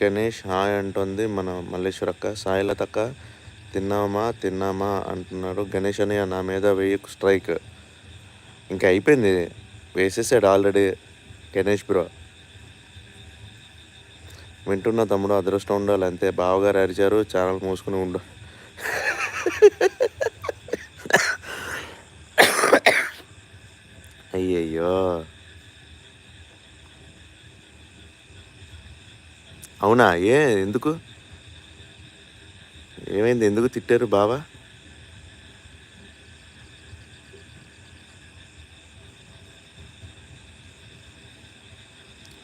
Ganesh hi అంటుంది మన మల్లేశ్వరక్క. సాయిలతక్క తిన్నామా తిన్నామా అంటున్నారు. గణేష్ అన్నయ్య నా మీద వెయ్యి స్ట్రైక్. ఇంకా అయిపోయింది, వేసేసాడు ఆల్రెడీ గణేష్ బ్రో. వింటున్న తమ్ముడు అదృష్టం ఉండాలి అంతే. బావగారు అరిచారు, ఛానల్ మూసుకుని ఉండు. అయ్యయ్యో, అవునా? ఎందుకు ఏమైంది? ఎందుకు తిట్టారు బావా?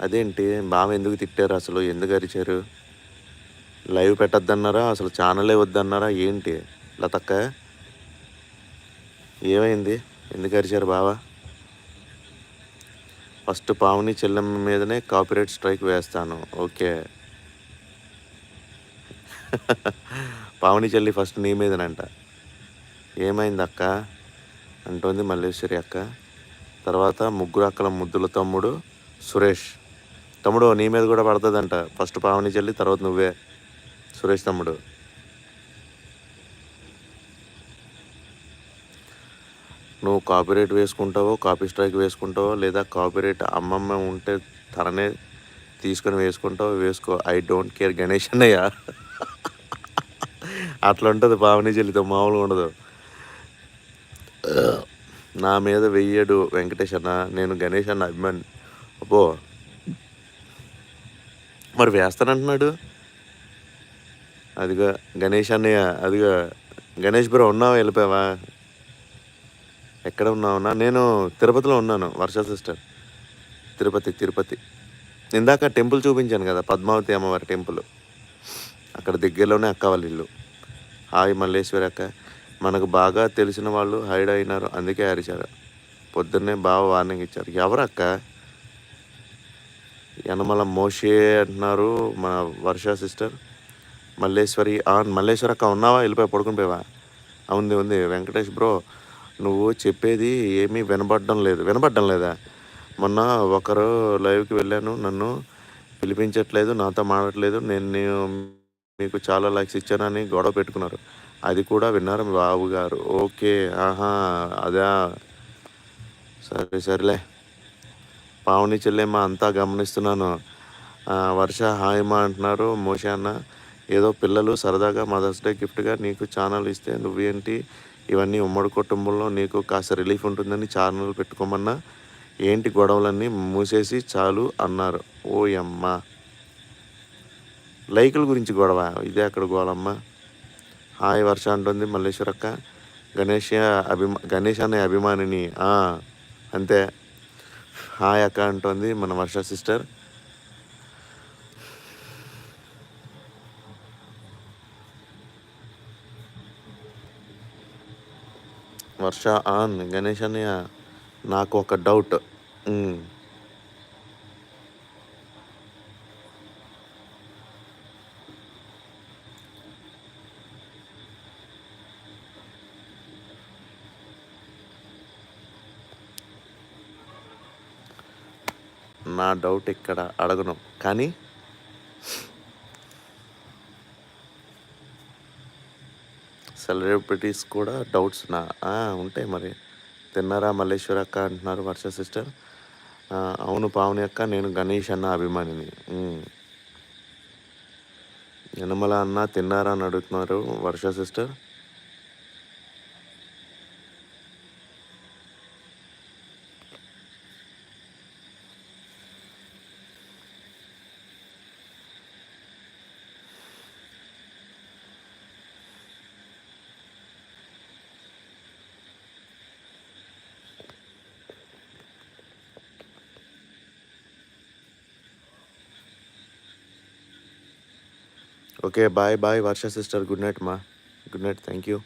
అదేంటి బావ ఎందుకు తిట్టారు? అసలు ఎందుకు అరిచారు? లైవ్ పెట్టద్దన్నారా? అసలు ఛానలే వద్దన్నారా ఏంటి? లతక్క ఏమైంది? ఎందుకు అరిచారు బావా? ఫస్ట్ పావని చెల్లెమ్మ మీదనే కాపీరైట్ స్ట్రైక్ వేస్తాను. ఓకే. పావని చెల్లి ఫస్ట్ నీ మీదనంట. ఏమైంది అక్క అంటోంది మల్లేశ్వరి అక్క. తర్వాత ముగ్గురు అక్కల ముద్దుల తమ్ముడు సురేష్. తమ్ముడు నీ మీద కూడా పడుతుందంట. ఫస్ట్ పావని చెల్లి, తర్వాత నువ్వే సురేష్ తమ్ముడు. నువ్వు కాపీరైట్ వేసుకుంటావో, కాపీ స్ట్రైక్ వేసుకుంటావో, లేదా కాపీరైట్ అమ్మమ్మ ఉంటే తననే తీసుకొని వేసుకుంటావో వేసుకో. ఐ డోంట్ కేర్ గణేష్ అన్నయ్య. అట్లా ఉంటుంది పావని చెల్లితో, మామూలుగా ఉండదు. నా మీద వెయ్యడు వెంకటేష్ అన్న, నేను గణేష్ అన్న అభిమాని. అబ్బో, మరి వేస్తానంటున్నాడు. అదిగా గణేష్ అన్నయ్య, అదిగా గణేష్ బ్రో ఉన్నావా? వెళ్ళిపోయావా? ఎక్కడ ఉన్నావున్నా? నేను తిరుపతిలో ఉన్నాను వర్ష సిస్టర్. తిరుపతి ఇందాక టెంపుల్ చూపించాను కదా, పద్మావతి అమ్మవారి టెంపుల్. అక్కడ దగ్గరలోనే అక్క వాళ్ళ ఇల్లు. హాయ్ మల్లేశ్వరి అక్క. మనకు బాగా తెలిసిన వాళ్ళు హైడ్ అయినారు, అందుకే అరిచారు. పొద్దున్నే బాగా వార్నింగ్ ఇచ్చారు. ఎవరు అక్క? యనమల మోషే అంటున్నారు మన వర్ష సిస్టర్. మల్లేశ్వరి మల్లేశ్వరి అక్క ఉన్నావా? వెళ్ళిపోయి పడుకుని పోయావా? ఉంది వెంకటేష్ బ్రో, నువ్వు చెప్పేది ఏమీ వినపడడం లేదా? మొన్న ఒకరు లైవ్కి వెళ్ళాను, నన్ను పిలిపించట్లేదు, నాతో మాట్లాడట్లేదు, నేను మీకు చాలా లైక్స్ ఇచ్చానని గొడవ పెట్టుకున్నారు. అది కూడా విన్నారు మీ బాబు గారు. ఓకే, ఆహా, అదా, సరేలే. పావని చెల్లెమ్మ అంతా గమనిస్తున్నాను. వర్ష హాయమా అంటున్నారు. మోషే అన్న ఏదో పిల్లలు సరదాగా మదర్స్ డే గిఫ్ట్గా నీకు ఛానల్ ఇస్తే నువ్వేంటి ఇవన్నీ, ఉమ్మడి కుటుంబంలో నీకు కాస్త రిలీఫ్ ఉంటుందని ఛానల్ పెట్టుకోమన్నా ఏంటి గొడవలన్నీ మూసేసి చాలు అన్నారు. ఓయమ్మ, లైకుల గురించి గొడవ? ఇదే అక్కడ గోలమ్మ. హాయ్ వర్ష అంటుంది మల్లేశ్వరక్క. గణేష్ అనే అభిమానిని. అంతే. హాయ్ అక్క అంటుంది మన వర్ష సిస్టర్. వర్ష గణేష్ అన్నయ్య, నాకు ఒక డౌట్. నా డౌట్ ఇక్కడ అడగను, కానీ సెలబ్రిటీస్ కూడా డౌట్స్ ఉంటాయి మరి. తిన్నారా మల్లేశ్వరి అక్క అంటున్నారు వర్ష సిస్టర్. అవును పావని అక్క, నేను గణేష్ అన్న అభిమానిని. యనమల అన్న తిన్నారా అని అడుగుతున్నారు Varsha sister. Okay, bye Varsha sister. Good night మా. Good night, thank you.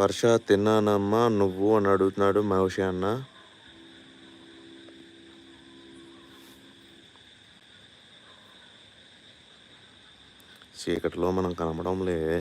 Varsha తిన్నానమ్మా నువ్వు అని అడుగుతున్నాడు మహేష్ అన్న. చీకటిలో మనం కనపడంలే.